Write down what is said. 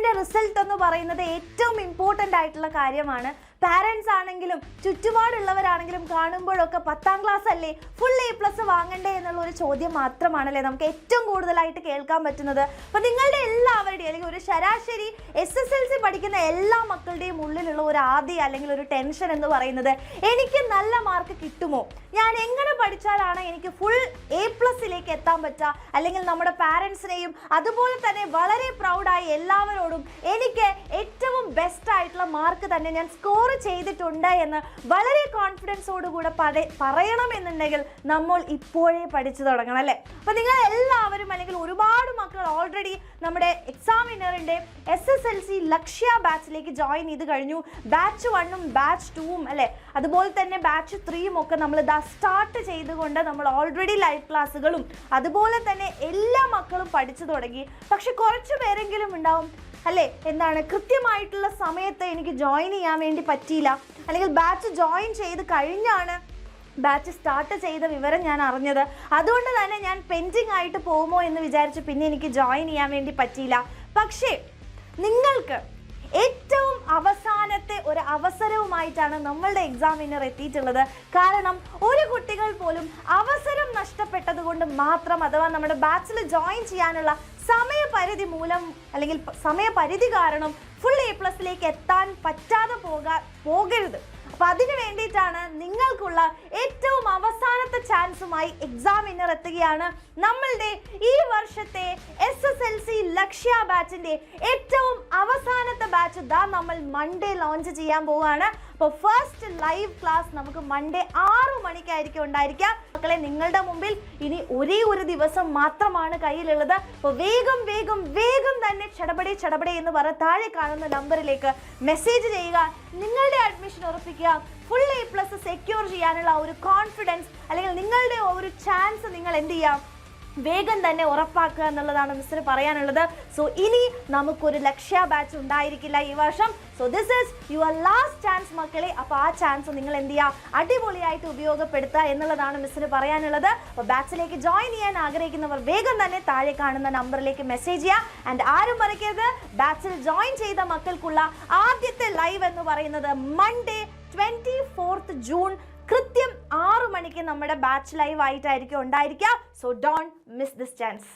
ന്റെ റിസൾട്ട് എന്ന് പറയുന്നത് ഏറ്റവും ഇമ്പോർട്ടൻ്റ് ആയിട്ടുള്ള കാര്യമാണ്. പാരൻസ് ആണെങ്കിലും ചുറ്റുപാടുള്ളവരാണെങ്കിലും കാണുമ്പോഴൊക്കെ 10ാം ക്ലാസ് അല്ലേ, ഫുൾ A+ വാങ്ങണ്ടേ എന്നുള്ള ഒരു ചോദ്യം മാത്രമാണല്ലേ നമുക്ക് ഏറ്റവും കൂടുതലായിട്ട് കേൾക്കാൻ പറ്റുന്നത്. അപ്പോൾ നിങ്ങളുടെ എല്ലാവരുടെയും അല്ലെങ്കിൽ ഒരു ശരാശരി SSLC പഠിക്കുന്ന എല്ലാ മക്കളുടെയും ഉള്ളിലുള്ള ഒരു ആദ്യ അല്ലെങ്കിൽ ഒരു ടെൻഷൻ എന്ന് പറയുന്നത്, എനിക്ക് നല്ല മാർക്ക് കിട്ടുമോ, ഞാൻ എങ്ങനെ പഠിച്ചാലാണ് എനിക്ക് ഫുൾ A+ലേക്ക് എത്താൻ പറ്റുക, അല്ലെങ്കിൽ നമ്മുടെ പാരൻസിനെയും അതുപോലെ തന്നെ വളരെ പ്രൗഡായി എല്ലാവരോടും എനിക്ക് ഏറ്റവും ബെസ്റ്റ് ആയിട്ടുള്ള മാർക്ക് തന്നെ ഞാൻ സ്കോർ ചെയ്തിട്ടുണ്ട് എന്ന് വളരെ കോൺഫിഡൻസോടുകൂടെ പറയണമെന്നുണ്ടെങ്കിൽ നമ്മൾ ഇപ്പോഴേ പഠിച്ചു തുടങ്ങണം അല്ലേ. അപ്പോൾ നിങ്ങൾ എല്ലാവരും അല്ലെങ്കിൽ ഒരുപാട് മക്കൾ ഓൾറെഡി നമ്മുടെ എക്സാമിനറിൻ്റെ SSLC ലക്ഷ്യ ബാച്ചിലേക്ക് ജോയിൻ ചെയ്ത് കഴിഞ്ഞു. ബാച്ച് 1ഉം ബാച്ച് 2ഉം അല്ലേ, അതുപോലെ തന്നെ ബാച്ച് 3ഉം ഒക്കെ നമ്മൾ ഇതാ സ്റ്റാർട്ട് ചെയ്തുകൊണ്ട് നമ്മൾ ഓൾറെഡി ലൈവ് ക്ലാസ്സുകളും അതുപോലെ തന്നെ എല്ലാ മക്കളും പഠിച്ചു തുടങ്ങി. പക്ഷെ കുറച്ച് പേരെങ്കിലും ഉണ്ടാവും അല്ലേ, എന്താണ് കൃത്യമായിട്ടുള്ള സമയത്ത് എനിക്ക് ജോയിൻ ചെയ്യാൻ വേണ്ടി പറ്റിയില്ല, അല്ലെങ്കിൽ ബാച്ച് ജോയിൻ ചെയ്ത് കഴിഞ്ഞാണ് ബാച്ച് സ്റ്റാർട്ട് ചെയ്ത വിവരം ഞാൻ അറിഞ്ഞത്, അതുകൊണ്ട് തന്നെ ഞാൻ പെൻഡിങ് ആയിട്ട് പോകുമോ എന്ന് വിചാരിച്ചു പിന്നെ എനിക്ക് ജോയിൻ ചെയ്യാൻ വേണ്ടി പറ്റിയില്ല. പക്ഷേ നിങ്ങൾക്ക് ഏറ്റവും അവസാനത്തെ ഒരു അവസരവുമായിട്ടാണ് നമ്മളുടെ എക്സാമിനർ എത്തിയിട്ടുള്ളത്. കാരണം ഒരു കുട്ടികൾ പോലും അവസരം നഷ്ടപ്പെട്ടത് കൊണ്ട് മാത്രം, അഥവാ നമ്മുടെ ബാച്ചിൽ ജോയിൻ ചെയ്യാനുള്ള സമയപരിധി മൂലം അല്ലെങ്കിൽ സമയപരിധി കാരണം ഫുൾ A+ലേക്ക് എത്താൻ പറ്റാതെ പോകരുത്. അപ്പോൾ അതിന് വേണ്ടിയിട്ടാണ് നിങ്ങൾക്കുള്ള ഏറ്റവും അവസാനത്തെ ചാൻസുമായി എക്സാമിനർ എത്തുകയാണ്. നമ്മളുടെ ഈ വർഷത്തെ SSLC ലക്ഷ്യ ബാച്ചിൻ്റെ ഏറ്റവും അവസാനത്തെ ബാച്ച് ഇതാ നമ്മൾ മൺഡേ ലോഞ്ച് ചെയ്യാൻ പോവുകയാണ്. അപ്പോൾ ഫസ്റ്റ് ലൈവ് ക്ലാസ് നമുക്ക് മൺഡേ 6 മണിക്കായിരിക്കും ഉണ്ടായിരിക്കുക. മക്കളെ, നിങ്ങളുടെ മുമ്പിൽ ഇനി ഒരേ ഒരു ദിവസം മാത്രമാണ് കയ്യിലുള്ളത്. അപ്പോൾ വേഗം വേഗം വേഗം തന്നെ ചടപടേ എന്ന് പറ താഴെ കാണുന്ന നമ്പറിലേക്ക് മെസ്സേജ് ചെയ്യുക. നിങ്ങളുടെ അഡ്മിഷൻ ഉറപ്പിക്കുക. ഫുൾ A+ സെക്യൂർ ചെയ്യാനുള്ള ഒരു കോൺഫിഡൻസ് അല്ലെങ്കിൽ നിങ്ങളുടെ ഒരു ചാൻസ് നിങ്ങൾ എന്ത് ചെയ്യാം, വേഗം തന്നെ ഉറപ്പാക്കുക എന്നുള്ളതാണ് മിസ്സിന് പറയാനുള്ളത്. സോ ഇനി നമുക്കൊരു ലക്ഷ്യ ബാച്ച് ഉണ്ടായിരിക്കില്ല ഈ വർഷം. So this is your last chance മക്കളെ. അപ്പോൾ ആ ചാൻസ് നിങ്ങൾ എന്ത് ചെയ്യുക, അടിപൊളിയായിട്ട് ഉപയോഗപ്പെടുത്തുക എന്നുള്ളതാണ് മിസ്സിന് പറയാനുള്ളത്. അപ്പോൾ ബാച്ചിലേക്ക് ജോയിൻ ചെയ്യാൻ ആഗ്രഹിക്കുന്നവർ വേഗം തന്നെ താഴെ കാണുന്ന നമ്പറിലേക്ക് മെസ്സേജ് ചെയ്യുക. ആൻഡ് ആരും മറക്കരുത്, ബാച്ചിൽ ജോയിൻ ചെയ്ത മക്കൾക്കുള്ള ആദ്യത്തെ ലൈവ് എന്ന് പറയുന്നത് മൺഡേ 24th ജൂൺ കൃത്യം 6 മണിക്ക് നമ്മുടെ ബാച്ച് ലൈവ് ആയിട്ടായിരിക്കും ഉണ്ടായിരിക്കുക. So don't miss this chance.